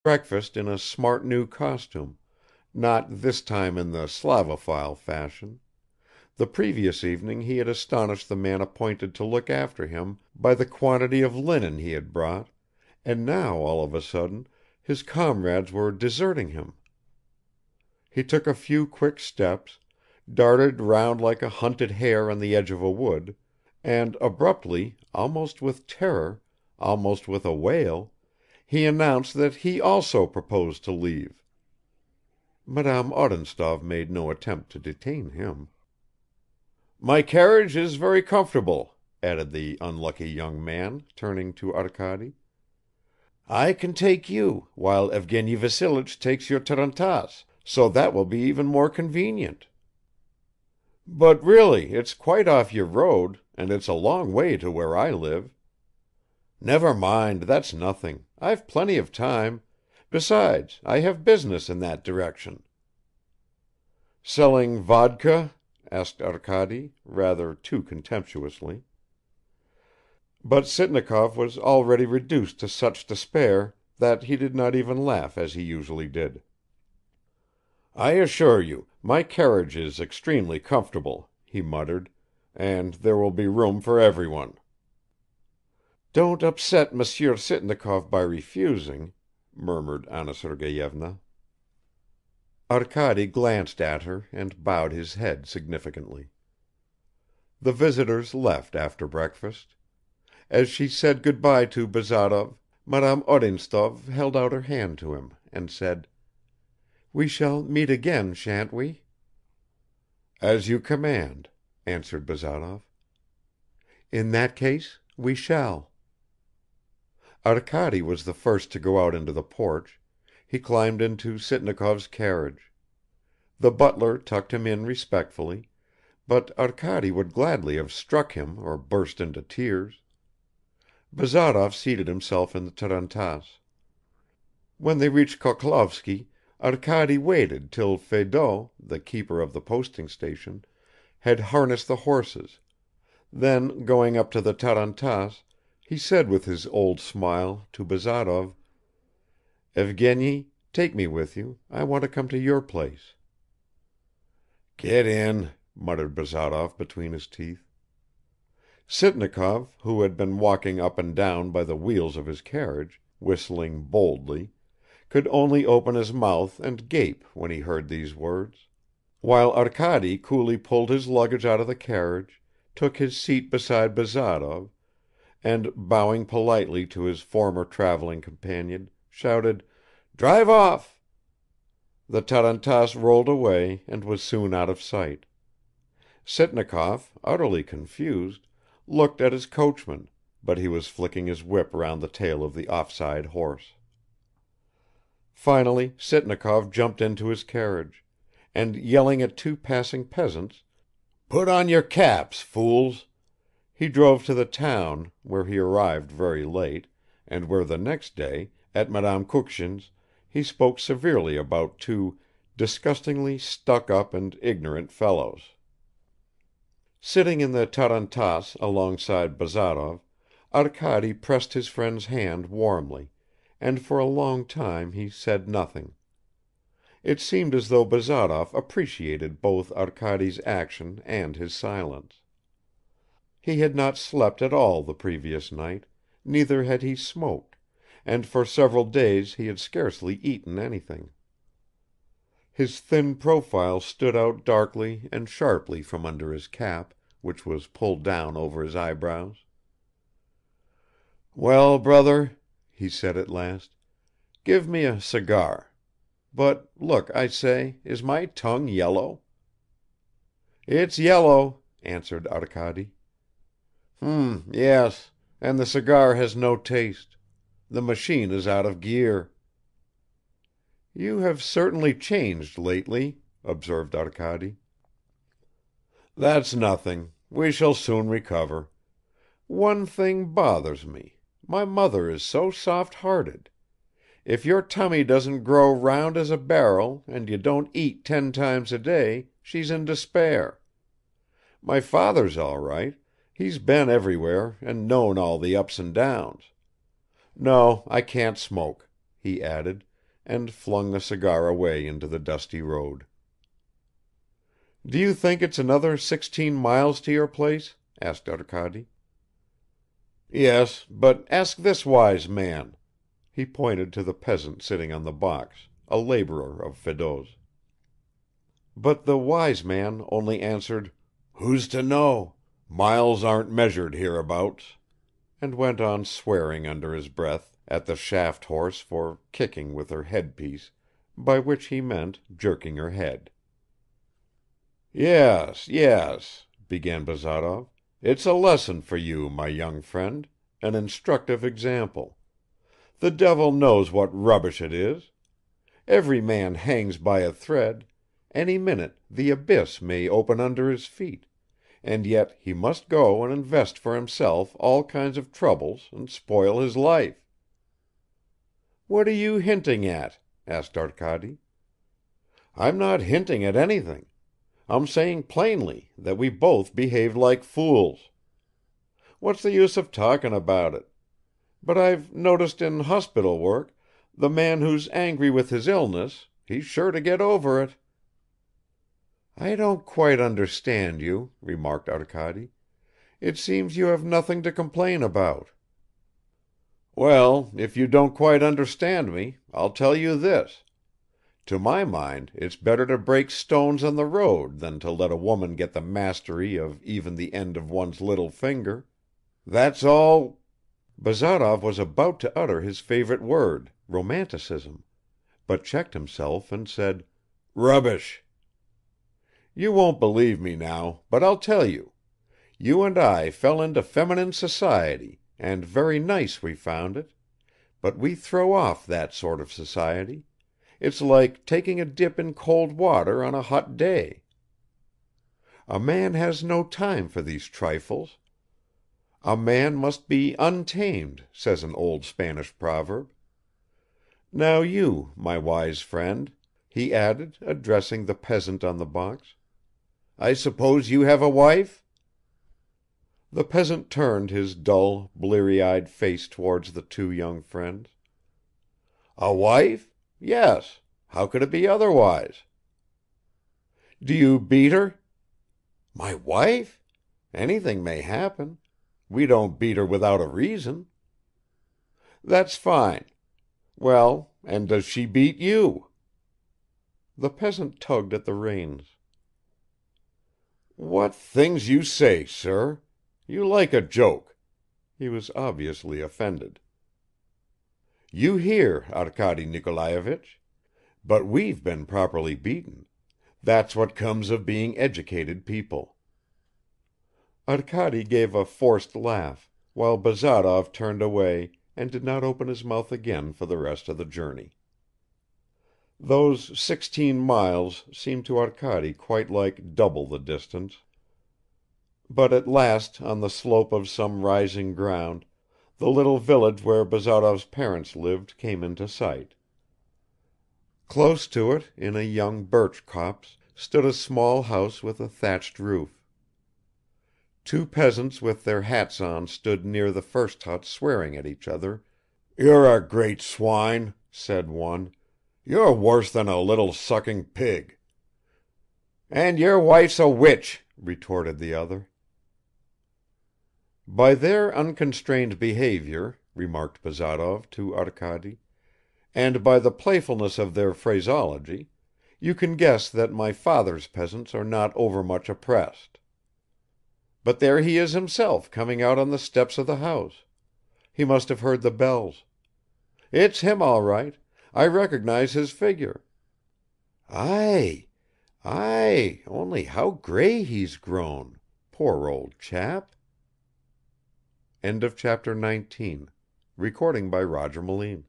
breakfast in a smart new costume, not this time in the Slavophile fashion. The previous evening he had astonished the man appointed to look after him by the quantity of linen he had brought, and now all of a sudden his comrades were deserting him. He took a few quick steps, darted round like a hunted hare on the edge of a wood, and abruptly, almost with terror, almost with a wail, he announced that he also proposed to leave. Madame Odintsov made no attempt to detain him. "My carriage is very comfortable," added the unlucky young man, turning to Arkady. "I can take you, while Evgeny Vassilich takes your tarantass, so that will be even more convenient." "But really, it's quite off your road, and it's a long way to where I live." "Never mind, that's nothing. I've plenty of time. Besides, I have business in that direction." "Selling vodka?" asked Arkady, rather too contemptuously. But Sitnikov was already reduced to such despair that he did not even laugh as he usually did. "I assure you, my carriage is extremely comfortable," he muttered, "and there will be room for everyone." "Don't upset Monsieur Sitnikov by refusing," murmured Anna Sergeyevna. Arkady glanced at her and bowed his head significantly. The visitors left after breakfast. As she said good-bye to Bazarov, Madame Odintsov held out her hand to him and said, "We shall meet again, shan't we?" "As you command," answered Bazarov. "In that case, we shall." Arkady was the first to go out into the porch. He climbed into Sitnikov's carriage. The butler tucked him in respectfully, but Arkady would gladly have struck him or burst into tears. Bazarov seated himself in the tarantass. When they reached Khoklovsky, Arkady waited till Fedot, the keeper of the posting station, had harnessed the horses, then going up to the tarantass, he said with his old smile to Bazarov, "Evgeny, take me with you, I want to come to your place." "Get in," muttered Bazarov between his teeth. Sitnikov, who had been walking up and down by the wheels of his carriage, whistling boldly, could only open his mouth and gape when he heard these words; while Arkady coolly pulled his luggage out of the carriage, took his seat beside Bazarov, and bowing politely to his former traveling companion, shouted, "Drive off!" The tarantass rolled away and was soon out of sight. Sitnikov, utterly confused, looked at his coachman, but he was flicking his whip round the tail of the offside horse. Finally Sitnikov jumped into his carriage, and yelling at two passing peasants, "Put on your caps, fools!" he drove to the town, where he arrived very late, and where the next day, at Madame Kukshin's, he spoke severely about two disgustingly stuck-up and ignorant fellows. Sitting in the tarantass alongside Bazarov, Arkady pressed his friend's hand warmly, and for a long time he said nothing. It seemed as though Bazarov appreciated both Arkady's action and his silence. He had not slept at all the previous night, neither had he smoked, and for several days he had scarcely eaten anything. His thin profile stood out darkly and sharply from under his cap, which was pulled down over his eyebrows. "Well, brother," he said at last, "give me a cigar. But look, I say, is my tongue yellow?" "It's yellow," answered Arkady. Yes, and the cigar has no taste. The machine is out of gear." "You have certainly changed lately," observed Arkady. "That's nothing. We shall soon recover. One thing bothers me. My mother is so soft-hearted. If your tummy doesn't grow round as a barrel and you don't eat 10 times a day, she's in despair. My father's all right, he's been everywhere and known all the ups and downs. No, I can't smoke," he added, and flung the cigar away into the dusty road. "Do you think it's another 16 miles to your place?" asked Arkady. "Yes, but ask this wise man." He pointed to the peasant sitting on the box, a laborer of Fedot's. But the wise man only answered, "Who's to know? Miles aren't measured hereabouts," and went on swearing under his breath at the shaft horse for kicking with her headpiece, by which he meant jerking her head. "Yes, yes," began Bazarov, "it's a lesson for you, my young friend, an instructive example. The devil knows what rubbish it is. Every man hangs by a thread, any minute the abyss may open under his feet, and yet he must go and invest for himself all kinds of troubles and spoil his life." "What are you hinting at?" asked Arkady. "I'm not hinting at anything. I'm saying plainly that we both behaved like fools. What's the use of talking about it? But I've noticed in hospital work, the man who's angry with his illness, he's sure to get over it." "I don't quite understand you," remarked Arkady. "It seems you have nothing to complain about." "Well, if you don't quite understand me, I'll tell you this. To my mind it's better to break stones on the road than to let a woman get the mastery of even the end of one's little finger. That's all." Bazarov was about to utter his favorite word, romanticism, but checked himself and said, "Rubbish." "You won't believe me now, but I'll tell you. You and I fell into feminine society, and very nice we found it, but we throw off that sort of society. It's like taking a dip in cold water on a hot day. A man has no time for these trifles. A man must be untamed, says an old Spanish proverb. Now you, my wise friend," he added, addressing the peasant on the box, "I suppose you have a wife?" The peasant turned his dull, bleary-eyed face towards the two young friends. "A wife? Yes. How could it be otherwise?" "Do you beat her?" "My wife? Anything may happen. We don't beat her without a reason." "That's fine. Well, and does she beat you?" The peasant tugged at the reins. "What things you say, sir! You like a joke." He was obviously offended. "You hear, Arkady Nikolayevich. But we've been properly beaten. That's what comes of being educated people." Arkady gave a forced laugh, while Bazarov turned away and did not open his mouth again for the rest of the journey. Those 16 miles seemed to Arkady quite like double the distance. But at last on the slope of some rising ground the little village where Bazarov's parents lived came into sight. Close to it, in a young birch copse, stood a small house with a thatched roof. Two peasants with their hats on stood near the first hut swearing at each other. "You're a great swine," said one. "You're worse than a little sucking pig." "And your wife's a witch," retorted the other. "By their unconstrained behavior," remarked Bazarov to Arkady, "and by the playfulness of their phraseology, you can guess that my father's peasants are not overmuch oppressed. But there he is himself coming out on the steps of the house. He must have heard the bells. It's him all right. I recognize his figure. Aye, aye, only how gray he's grown. Poor old chap." Chapter 19. Recording by Roger Moline.